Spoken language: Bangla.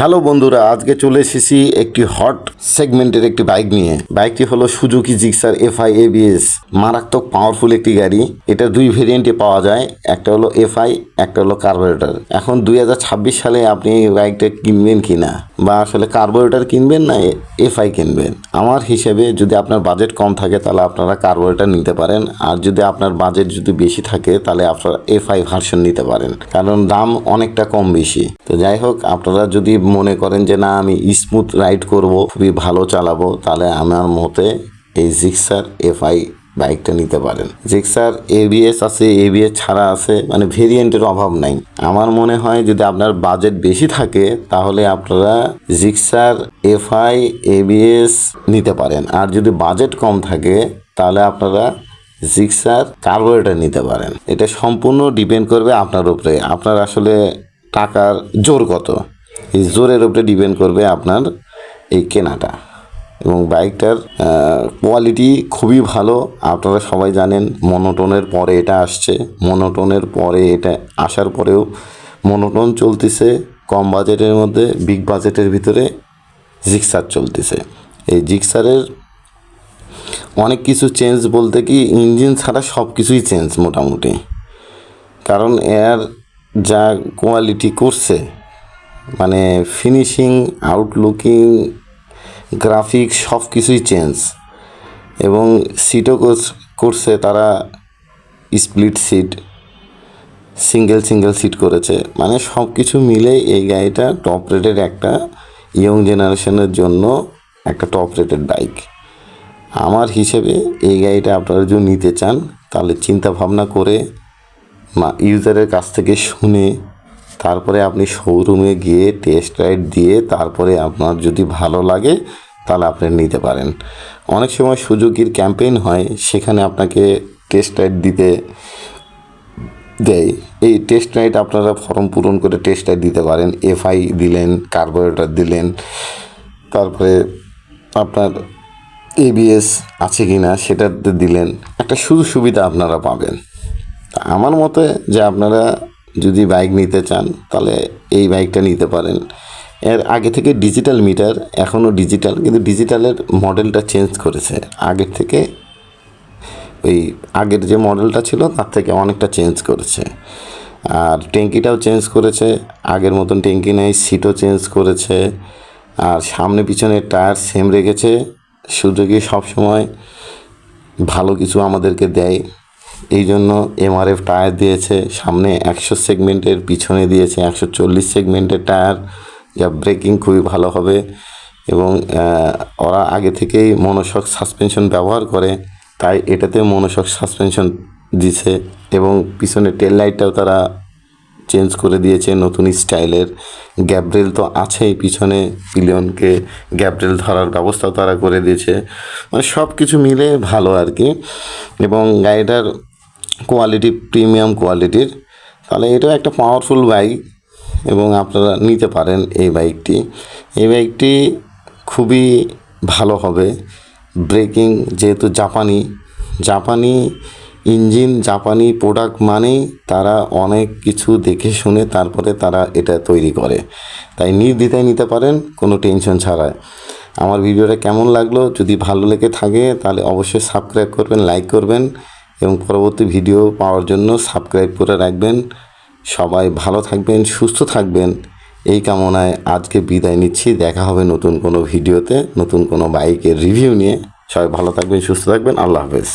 হ্যালো বন্ধুরা, আজকে চলে এসেছি একটি হট সেগমেন্টের একটি বাইক নিয়ে। বাইকটি হলো সুজুকি জিক্সার এফআই এবিএস। মারাত্মক পাওয়ারফুল একটি গাড়ি। এটা দুই ভেরিয়েন্টে পাওয়া যায়, একটা হলো এফআই, একটা হলো কার্বোরেটর। এখন 2026 সালে আপনি এই বাইকটা কিনবেন কিনা, বা আসলে কার্বোরেটর কিনবেন না এফআই কিনবেন। আমার হিসেবে যদি আপনার বাজেট কম থাকে তাহলে আপনারা কার্বোরেটর নিতে পারেন, আর যদি আপনার বাজেট যদি বেশি থাকে তাহলে আপনারা এফআই ভার্সন নিতে পারেন, কারণ দাম অনেকটা কম বেশি। তো যাই হোক, আপনারা যদি মনে করেন যে না আমি স্মুথ রাইড করব, খুবই ভালো চালাবো, তাহলে আমার মতে এই জিক্সার এফআই বাইকটা নিতে পারেন। জিক্সার এবিএস আছে, এবিএস ছাড়া আছে, মানে ভেরিয়েন্টের অভাব নাই। আমার মনে হয় যদি আপনার বাজেট বেশি থাকে তাহলে আপনারা জিক্সার এফআই এবিএস নিতে পারেন, আর যদি বাজেট কম থাকে তাহলে আপনারা জিক্সার কার্বোরেটর নিতে পারেন। এটা সম্পূর্ণ ডিপেন্ড করবে আপনার উপরে, আপনার আসলে টাকার জোর কত, এই জোরের উপরে ডিপেন্ড করবে আপনার এই কেনাটা। এবং বাইকটার কোয়ালিটি খুবই ভালো। আপনারা সবাই জানেন মনোটোনের পরে এটা আসছে, মনোটোনের পরে এটা আসার পরেও মনোটোন চলতেছে কম বাজেটের মধ্যে, বিগ বাজেটের ভিতরে জিক্সার চলতেছে। এই জিক্সারের অনেক কিছু চেঞ্জ বলতে কি, ইঞ্জিন ছাড়া সব কিছুই চেঞ্জ মোটামুটি, কারণ এর যা কোয়ালিটি করছে, মানে ফিনিশিং, আউটলুকিং, গ্রাফিক্স সব কিছুই চেঞ্জ। এবং সিটও করছে তারা স্প্লিট সিট, সিঙ্গেল সিট করেছে, মানে সব কিছু মিলে এই গাড়িটা টপ রেটেড একটা ইয়ং জেনারেশনের জন্য একটা টপ রেটেড বাইক। আমার হিসেবে এই গাড়িটা আপনারা যদি নিতে চান তাহলে চিন্তা ভাবনা করে ইউজারের কাছ থেকে শুনে তারপরে আপনি শোরুমে গিয়ে টেস্ট রাইড দিয়ে তারপরে আপনার যদি ভালো লাগে তাহলে আপনি নিতে পারেন। অনেক সময় সুজুকির ক্যাম্পেইন হয়, সেখানে আপনাকে টেস্ট রাইড দিতে দেয়। এই টেস্ট রাইড আপনারা ফর্ম পূরণ করে টেস্ট রাইড দিতে পারেন। এফআই দিলেন, কার্বোরেটর দিলেন, তারপরে আপনার এবিএস আছে কি না সেটা দিলেন, একটা সুবিধা আপনারা পাবেন। আমার মতে যে আপনারা যদি বাইক নিতে চান তাহলে এই বাইকটা নিতে পারেন। এর আগে থেকে ডিজিটাল মিটার, এখনও ডিজিটাল, কিন্তু ডিজিটালের মডেলটা চেঞ্জ করেছে আগের থেকে। ওই আগের যে মডেলটা ছিল তার থেকে অনেকটা চেঞ্জ করেছে, আর ট্যাঙ্কিটাও চেঞ্জ করেছে, আগের মতন ট্যাঙ্কি নেই, সিটও চেঞ্জ করেছে, আর সামনে পিছনে টায়ার সেম রেখেছে। সুজুকি সবসময় ভালো কিছু আমাদেরকে দেয়, এই জন্য এমআরএফ টায়ার দিয়েছে সামনে 100 সেগমেন্টের, পিছনে দিয়েছে 140 সেগমেন্টের টায়ার, যা ব্রেকিং খুবই ভালো হবে। এবং ওরা আগে থেকেই মনোশক সাসপেনশন ব্যবহার করে, তাই এটাতে মনোশক সাসপেনশন দিছে। এবং পিছনে টেল লাইটটাও তারা চেঞ্জ করে দিয়েছে নতুন স্টাইলের। গ্যাব্রেল তো আছেই, পিছনে পিলিয়নকে গ্যাব্রেল ধরার ব্যবস্থাও তারা করে দিয়েছে। মানে সব কিছু মিলে ভালো আর কি। এবং গাড়িটার কোয়ালিটি প্রিমিয়াম কোয়ালিটির, তাহলে এটাও একটা পাওয়ারফুল বাইক এবং আপনারা নিতে পারেন এই বাইকটি। এই বাইকটি খুবই ভালো হবে। ব্রেকিং যেহেতু জাপানি ইঞ্জিন, জাপানি প্রোডাক্ট মানেই তারা অনেক কিছু দেখে শুনে তারপরে তারা এটা তৈরি করে, তাই নির্দ্বিধায় নিতে পারেন কোনো টেনশন ছাড়াই। আমার ভিডিওটা কেমন লাগলো, যদি ভালো লেগে থাকে তাহলে অবশ্যই সাবস্ক্রাইব করবেন, লাইক করবেন, এবং পরবর্তী ভিডিও পাওয়ার জন্য সাবস্ক্রাইব করে রাখবেন। সবাই ভালো থাকবেন, সুস্থ থাকবেন, এই কামনায় আজকে বিদায় নিচ্ছি। দেখা হবে নতুন কোনো ভিডিওতে, নতুন কোনো বাইকের রিভিউ নিয়ে। সবাই ভালো থাকবেন, সুস্থ থাকবেন, আল্লাহ হাফেজ।